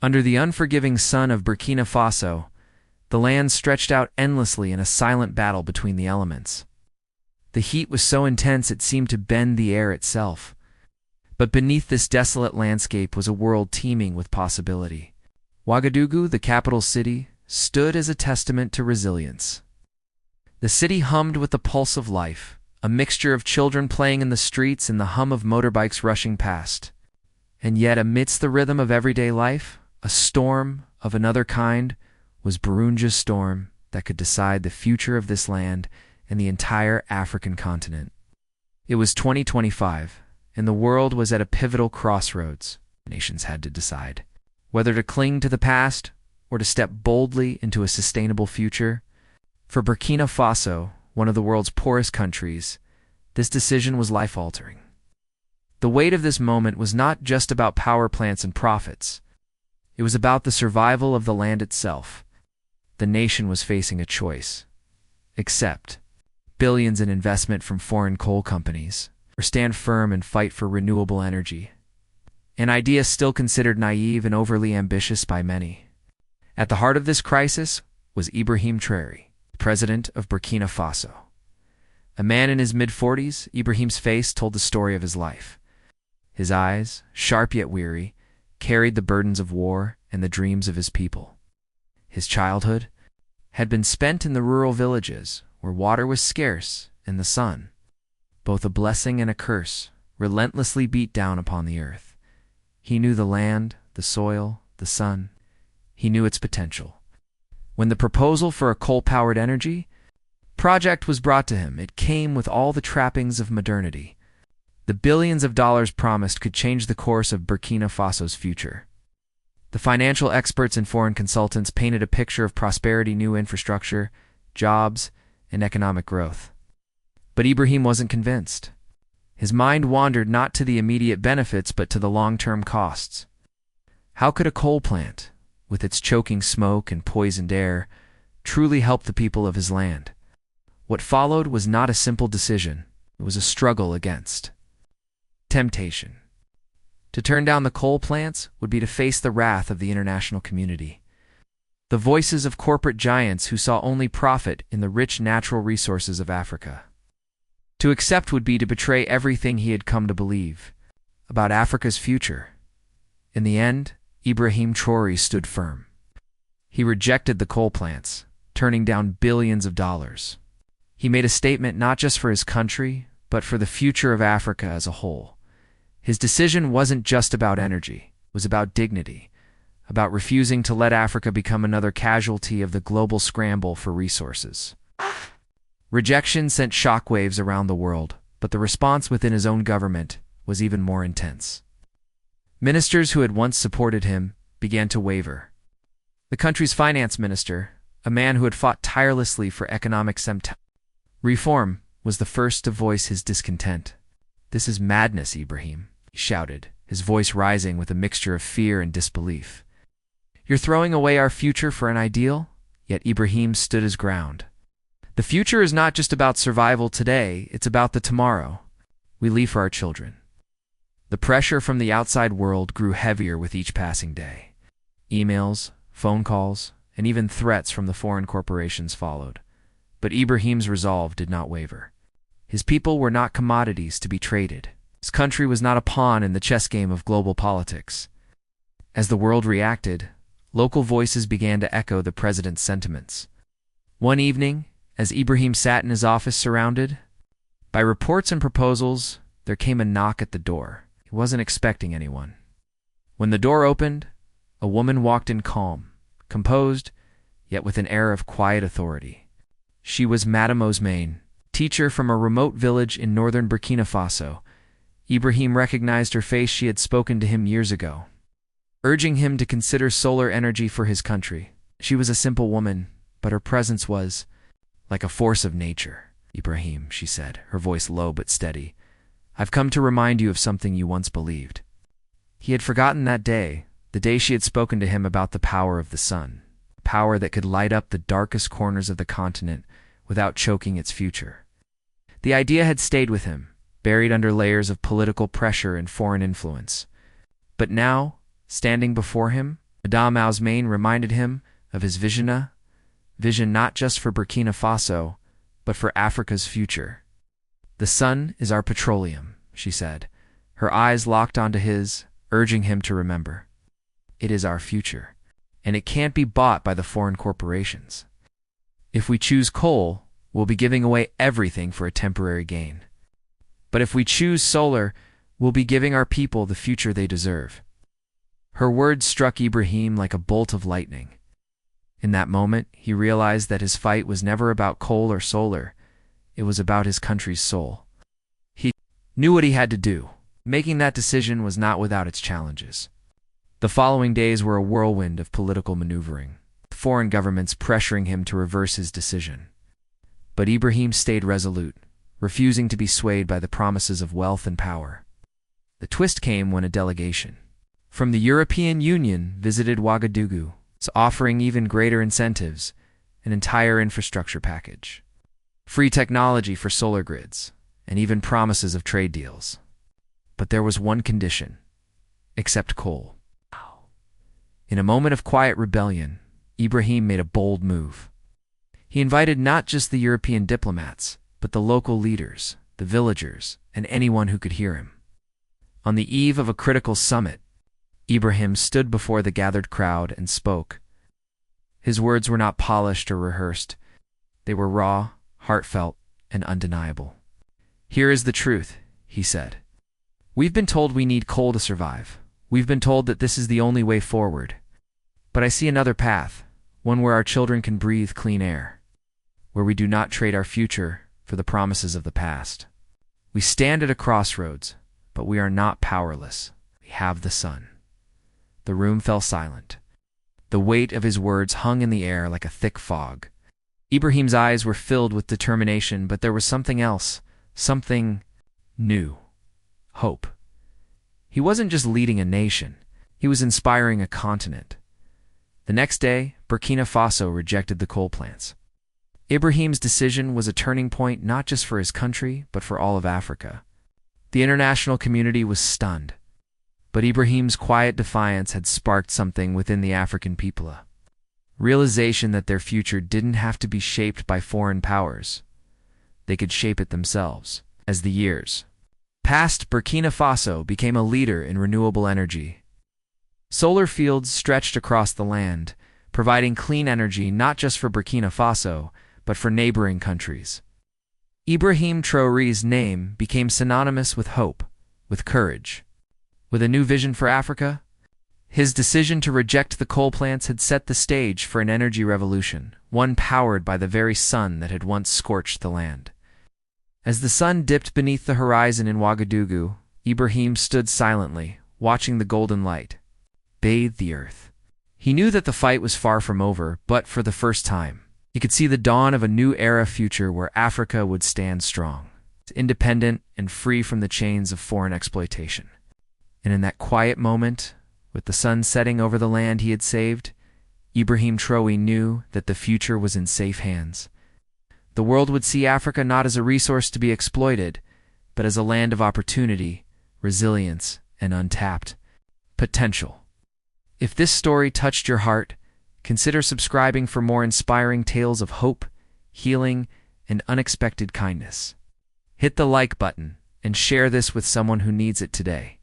Under the unforgiving sun of Burkina Faso, the land stretched out endlessly in a silent battle between the elements. The heat was so intense it seemed to bend the air itself. But beneath this desolate landscape was a world teeming with possibility. Ouagadougou, the capital city, stood as a testament to resilience. The city hummed with the pulse of life, a mixture of children playing in the streets and the hum of motorbikes rushing past. And yet, amidst the rhythm of everyday life, a storm of another kind was Burundi's storm that could decide the future of this land and the entire African continent. It was 2025, and the world was at a pivotal crossroads. Nations had to decide whether to cling to the past or to step boldly into a sustainable future. For Burkina Faso, one of the world's poorest countries, this decision was life-altering. The weight of this moment was not just about power plants and profits. It was about the survival of the land itself. The nation was facing a choice: accept billions in investment from foreign coal companies, or stand firm and fight for renewable energy, an idea still considered naive and overly ambitious by many. At the heart of this crisis was Ibrahim Traoré, president of Burkina Faso. A man in his mid-40s, Ibrahim's face told the story of his life. His eyes, sharp yet weary, carried the burdens of war and the dreams of his people. His childhood had been spent in the rural villages, where water was scarce and the sun, both a blessing and a curse, relentlessly beat down upon the earth. He knew the land, the soil, the sun. He knew its potential. When the proposal for a coal-powered energy project was brought to him, it came with all the trappings of modernity. The billions of dollars promised could change the course of Burkina Faso's future. The financial experts and foreign consultants painted a picture of prosperity, new infrastructure, jobs, and economic growth. But Ibrahim wasn't convinced. His mind wandered not to the immediate benefits but to the long-term costs. How could a coal plant, with its choking smoke and poisoned air, truly help the people of his land? What followed was not a simple decision. It was a struggle against temptation. To turn down the coal plants would be to face the wrath of the international community, the voices of corporate giants who saw only profit in the rich natural resources of Africa. To accept would be to betray everything he had come to believe about Africa's future. In the end, Ibrahim Traoré stood firm. He rejected the coal plants, turning down billions of dollars. He made a statement not just for his country, but for the future of Africa as a whole. His decision wasn't just about energy. It was about dignity, about refusing to let Africa become another casualty of the global scramble for resources. Rejection sent shockwaves around the world, but the response within his own government was even more intense. Ministers who had once supported him began to waver. The country's finance minister, a man who had fought tirelessly for economic reform, was the first to voice his discontent. "This is madness, Ibrahim," he shouted, his voice rising with a mixture of fear and disbelief. "You're throwing away our future for an ideal?" Yet Ibrahim stood his ground. "The future is not just about survival today, it's about the tomorrow we leave for our children." The pressure from the outside world grew heavier with each passing day. Emails, phone calls, and even threats from the foreign corporations followed. But Ibrahim's resolve did not waver. His people were not commodities to be traded. His country was not a pawn in the chess game of global politics. As the world reacted, local voices began to echo the president's sentiments. One evening, as Ibrahim sat in his office surrounded by reports and proposals, there came a knock at the door. He wasn't expecting anyone. When the door opened, a woman walked in calm, composed, yet with an air of quiet authority. She was Madame Osmain, teacher from a remote village in northern Burkina Faso. Ibrahim recognized her face. She had spoken to him years ago, urging him to consider solar energy for his country. She was a simple woman, but her presence was like a force of nature. "Ibrahim," she said, her voice low but steady, "I've come to remind you of something you once believed." He had forgotten that day, the day she had spoken to him about the power of the sun, power that could light up the darkest corners of the continent without choking its future. The idea had stayed with him, buried under layers of political pressure and foreign influence. But now, standing before him, Madame Ousmane reminded him of his vision not just for Burkina Faso, but for Africa's future. "The sun is our petroleum," she said, her eyes locked onto his, urging him to remember. "It is our future, and it can't be bought by the foreign corporations. If we choose coal, we'll be giving away everything for a temporary gain. But if we choose solar, we'll be giving our people the future they deserve." Her words struck Ibrahim like a bolt of lightning. In that moment, he realized that his fight was never about coal or solar. It was about his country's soul. He knew what he had to do. Making that decision was not without its challenges. The following days were a whirlwind of political maneuvering, foreign governments pressuring him to reverse his decision. But Ibrahim stayed resolute, refusing to be swayed by the promises of wealth and power. The twist came when a delegation from the European Union visited Ouagadougou, offering even greater incentives, an entire infrastructure package, free technology for solar grids, and even promises of trade deals. But there was one condition: accept coal. In a moment of quiet rebellion, Ibrahim made a bold move. He invited not just the European diplomats, but the local leaders, the villagers, and anyone who could hear him. On the eve of a critical summit, Ibrahim stood before the gathered crowd and spoke. His words were not polished or rehearsed. They were raw, heartfelt, and undeniable. "Here is the truth," he said. "We've been told we need coal to survive. We've been told that this is the only way forward. But I see another path, one where our children can breathe clean air, where we do not trade our future for the promises of the past. We stand at a crossroads, but we are not powerless. We have the sun." The room fell silent. The weight of his words hung in the air like a thick fog. Ibrahim's eyes were filled with determination, but there was something else, something new: hope. He wasn't just leading a nation, he was inspiring a continent. The next day, Burkina Faso rejected the coal plants. Ibrahim's decision was a turning point not just for his country, but for all of Africa. The international community was stunned. But Ibrahim's quiet defiance had sparked something within the African people. Realization that their future didn't have to be shaped by foreign powers. They could shape it themselves. As the years passed, Burkina Faso became a leader in renewable energy. Solar fields stretched across the land, providing clean energy not just for Burkina Faso, but for neighboring countries. Ibrahim Traoré's name became synonymous with hope, with courage. With a new vision for Africa, his decision to reject the coal plants had set the stage for an energy revolution, one powered by the very sun that had once scorched the land. As the sun dipped beneath the horizon in Ouagadougou, Ibrahim stood silently, watching the golden light bathe the earth. He knew that the fight was far from over, but for the first time, he could see the dawn of a new era future where Africa would stand strong, independent and free from the chains of foreign exploitation. And in that quiet moment, with the sun setting over the land he had saved, Ibrahim Traoré knew that the future was in safe hands. The world would see Africa not as a resource to be exploited, but as a land of opportunity, resilience, and untapped potential. If this story touched your heart, consider subscribing for more inspiring tales of hope, healing, and unexpected kindness. Hit the like button and share this with someone who needs it today.